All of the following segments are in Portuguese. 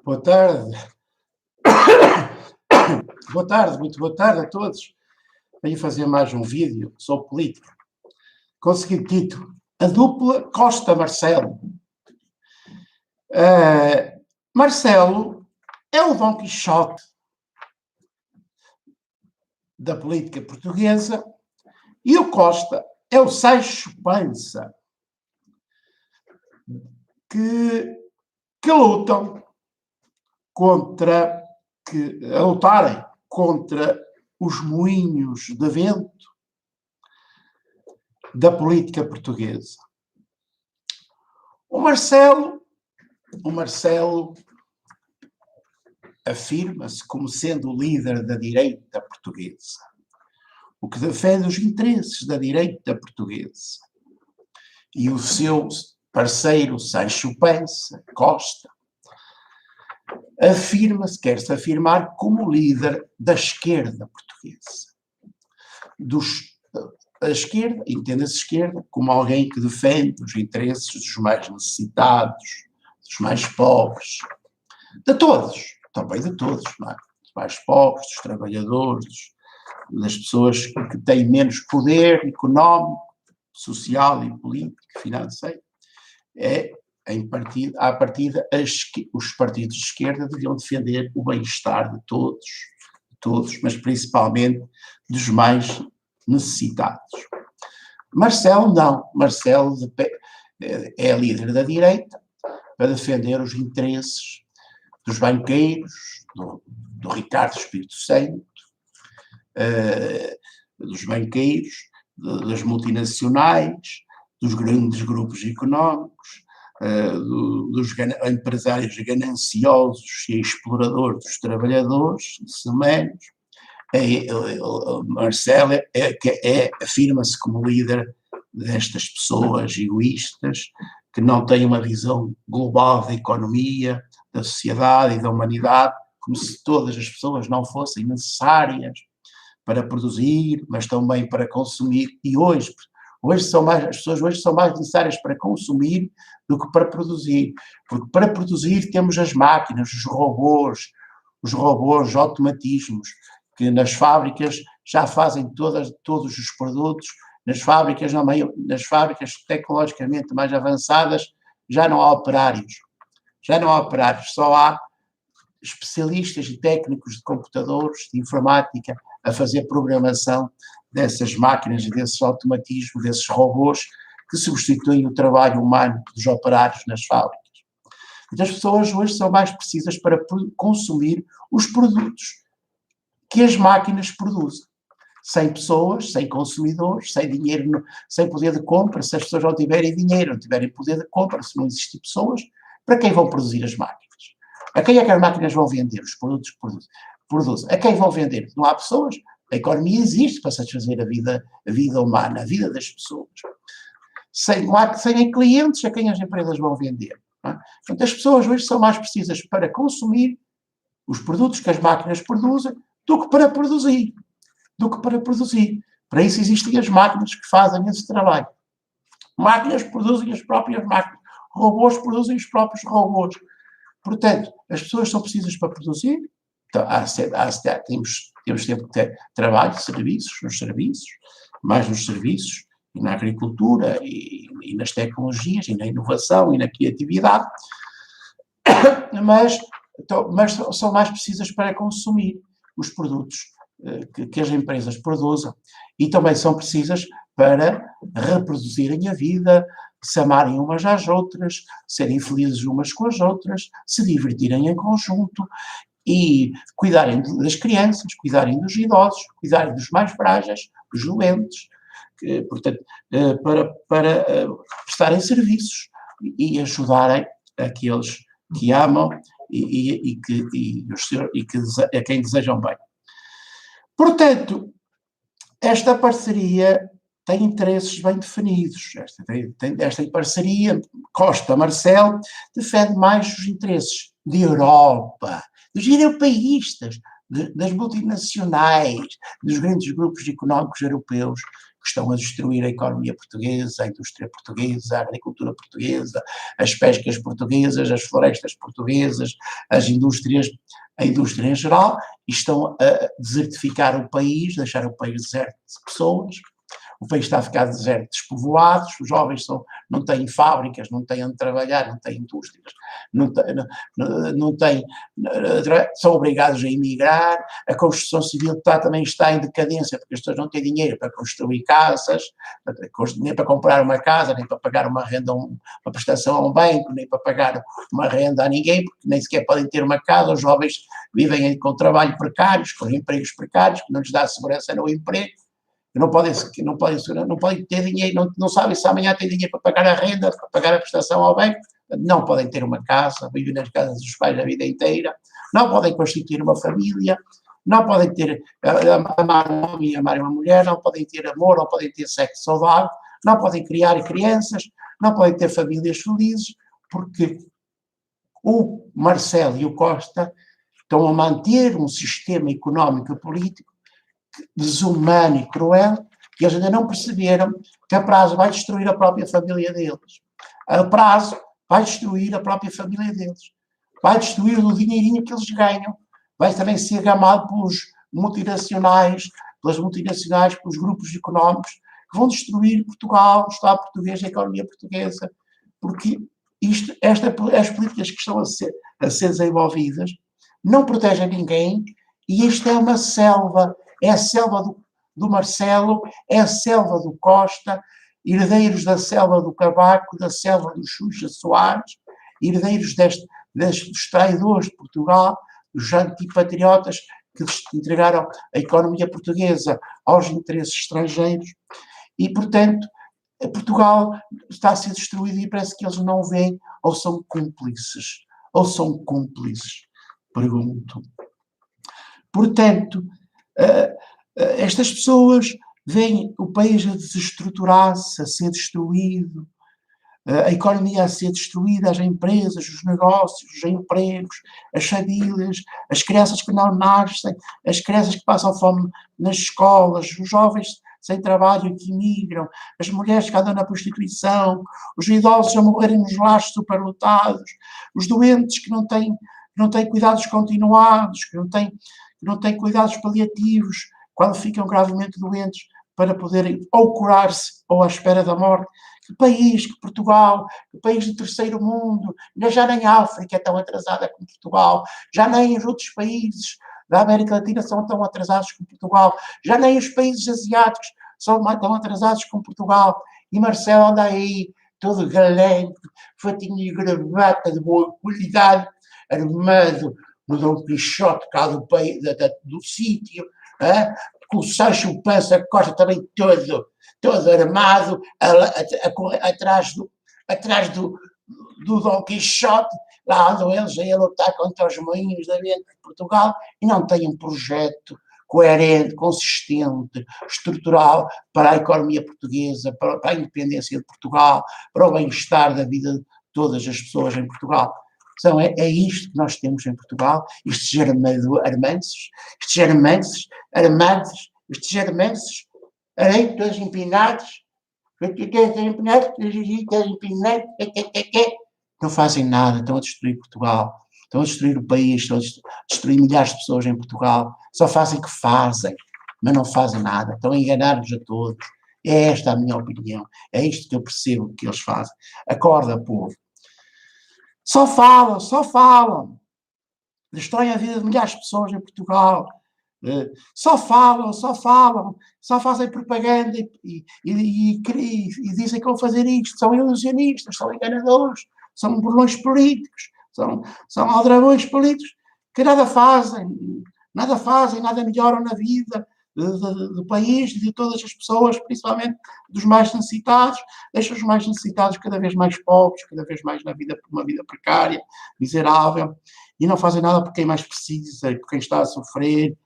Boa tarde. Boa tarde, muito boa tarde a todos. Venho fazer mais um vídeo, sou político. Consegui título: A dupla Costa-Marcelo. Marcelo é o Dom Quixote da política portuguesa e o Costa é o Sancho Panza, que lutarem contra os moinhos de vento da política portuguesa. O Marcelo afirma-se como sendo o líder da direita portuguesa, o que defende os interesses da direita portuguesa. E o seu parceiro Sancho Panza, Costa, quer-se afirmar como líder da esquerda portuguesa. A esquerda, entenda-se esquerda como alguém que defende os interesses dos mais necessitados, dos mais pobres, de todos, também de todos, não é? Dos mais pobres, dos trabalhadores, das pessoas que têm menos poder económico, social e político, financeiro. À partida, os partidos de esquerda deviam defender o bem-estar de todos, mas principalmente dos mais necessitados. Marcelo não. Marcelo é líder da direita para defender os interesses dos banqueiros, do Ricardo Espírito Santo, dos banqueiros, das multinacionais, dos grandes grupos económicos, dos empresários gananciosos e exploradores dos trabalhadores, semelhantes. Marcelo afirma-se como líder destas pessoas egoístas que não têm uma visão global da economia, da sociedade e da humanidade, como se todas as pessoas não fossem necessárias para produzir, mas também para consumir. E as pessoas hoje são mais necessárias para consumir do que para produzir, porque para produzir temos as máquinas, os robôs, os automatismos, que nas fábricas já fazem todos os produtos. Nas fábricas tecnologicamente mais avançadas já não há operários, só há especialistas e técnicos de computadores, de informática, a fazer programação dessas máquinas e desses automatismos, desses robôs que substituem o trabalho humano dos operários nas fábricas. Então, as pessoas hoje são mais precisas para consumir os produtos que as máquinas produzem. Sem pessoas, sem consumidores, sem dinheiro, sem poder de compra. Se as pessoas não tiverem dinheiro, não tiverem poder de compra, se não existem pessoas, para quem vão produzir as máquinas? A quem é que as máquinas vão vender os produtos que produzem? A quem vão vender? Não há pessoas? A economia existe para satisfazer a vida humana, a vida das pessoas. Sem clientes, a quem as empresas vão vender? Não é? Portanto, as pessoas hoje são mais precisas para consumir os produtos que as máquinas produzem do que para produzir. Para isso existem as máquinas que fazem esse trabalho. Máquinas produzem as próprias máquinas. Robôs produzem os próprios robôs. Portanto, as pessoas são precisas para produzir. Então, temos sempre que ter trabalho, mais nos serviços, e na agricultura, e nas tecnologias, e na inovação, e na criatividade, mas são mais precisas para consumir os produtos que as empresas produzem, e também são precisas para reproduzirem a vida, se amarem umas às outras, serem felizes umas com as outras, se divertirem em conjunto e cuidarem das crianças, cuidarem dos idosos, cuidarem dos mais frágeis, dos doentes, portanto, para prestarem serviços e ajudarem aqueles que amam e a quem desejam bem. Portanto, esta parceria tem interesses bem definidos. Esta parceria, Costa-Marcelo, defende mais os interesses da Europa, dos europeístas, das multinacionais, dos grandes grupos económicos europeus, que estão a destruir a economia portuguesa, a indústria portuguesa, a agricultura portuguesa, as pescas portuguesas, as florestas portuguesas, a indústria em geral, e estão a desertificar o país, deixar o país deserto de pessoas. O país está a ficar deserto de despovoados, os jovens não têm fábricas, não têm onde trabalhar, não têm indústrias, não têm, são obrigados a emigrar, a construção civil também está em decadência, porque as pessoas não têm dinheiro para construir casas, nem para comprar uma casa, nem para pagar uma renda, uma prestação a um banco, nem para pagar uma renda a ninguém, porque nem sequer podem ter uma casa, os jovens vivem com trabalho precários, com empregos precários, que não lhes dá segurança no emprego, não podem ter dinheiro, não sabem se amanhã têm dinheiro para pagar a renda, para pagar a prestação ao banco, não podem ter uma casa, vivem nas casas dos pais a vida inteira, não podem constituir uma família, não podem amar um homem e amar uma mulher, não podem ter amor, não podem ter sexo saudável, não podem criar crianças, não podem ter famílias felizes, porque o Marcelo e o Costa estão a manter um sistema económico e político desumano e cruel, que eles ainda não perceberam que a prazo vai destruir a própria família deles. A prazo vai destruir a própria família deles. Vai destruir o dinheirinho que eles ganham. Vai também ser gamado pelas multinacionais, pelos grupos económicos, que vão destruir Portugal, o Estado português, a economia portuguesa, porque as políticas que estão a ser desenvolvidas não protegem ninguém, e isto é uma selva. É a selva do Marcelo, é a selva do Costa, herdeiros da selva do Cavaco, da selva do Xuxa Soares, herdeiros dos traidores de Portugal, dos antipatriotas que entregaram a economia portuguesa aos interesses estrangeiros. E, portanto, Portugal está a ser destruído e parece que eles não veem, ou são cúmplices. Ou são cúmplices, pergunto. Portanto, estas pessoas veem o país a desestruturar-se, a ser destruído, a economia a ser destruída, as empresas, os negócios, os empregos, as famílias, as crianças que não nascem, as crianças que passam fome nas escolas, os jovens sem trabalho que imigram, as mulheres que andam na prostituição, os idosos a morrerem nos lares superlotados, os doentes que não têm cuidados continuados, que não têm cuidados paliativos quando ficam gravemente doentes para poderem ou curar-se ou à espera da morte. Que país, que Portugal, que país do terceiro mundo, já nem a África é tão atrasada como Portugal, já nem os outros países da América Latina são tão atrasados como Portugal, já nem os países asiáticos são tão atrasados como Portugal. E Marcelo anda aí, todo galante, fatinho de gravata de boa qualidade, armado no Dom Quixote cá do sítio, com o Sancho Panza Costa também todo armado, atrás do Dom Quixote. Lá andam eles a lutar contra os moinhos da venda de Portugal e não têm um projeto coerente, consistente, estrutural para a economia portuguesa, para a independência de Portugal, para o bem-estar da vida de todas as pessoas em Portugal. Então, é isto que nós temos em Portugal, estes germances, todos empinados, não fazem nada, estão a destruir Portugal, estão a destruir o país, estão a destruir milhares de pessoas em Portugal, só fazem o que fazem, mas não fazem nada, estão a enganar-nos a todos. É esta a minha opinião, é isto que eu percebo que eles fazem. Acorda, povo. Só falam, destroem a vida de milhares de pessoas em Portugal, só falam, só fazem propaganda e dizem que vão fazer isto, são ilusionistas, são enganadores, são burlões políticos, são aldrabões políticos que nada fazem, nada melhoram na vida do país e de todas as pessoas, principalmente dos mais necessitados, deixam os mais necessitados cada vez mais pobres, cada vez mais uma vida precária, miserável, e não fazem nada por quem mais precisa, por quem está a sofrer,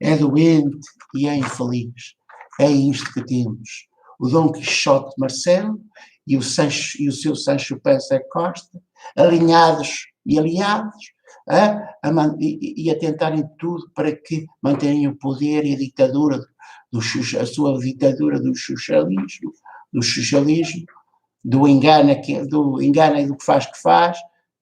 é doente e é infeliz. É isto que temos. O Dom Quixote Marcelo e o seu Sancho Panza Costa, alinhados e aliados, a tentarem tudo para que mantenham o poder e a ditadura a sua ditadura do socialismo, do engano e do que faz,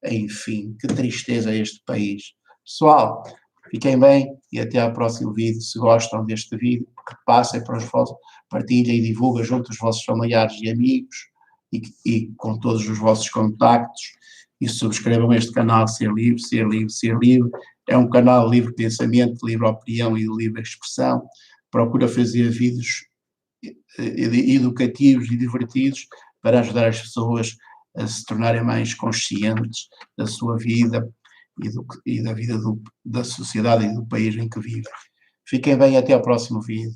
enfim, que tristeza este país. Pessoal, fiquem bem e até ao próximo vídeo. Se gostam deste vídeo, passem para os vossos, partilhem e divulguem junto aos vossos familiares e amigos e com todos os vossos contactos, e subscrevam este canal Ser Livre, Ser Livre, Ser Livre. É um canal de livre pensamento, de livre opinião e de livre expressão. Procura fazer vídeos educativos e divertidos para ajudar as pessoas a se tornarem mais conscientes da sua vida e da vida da sociedade e do país em que vivem. Fiquem bem, até ao próximo vídeo.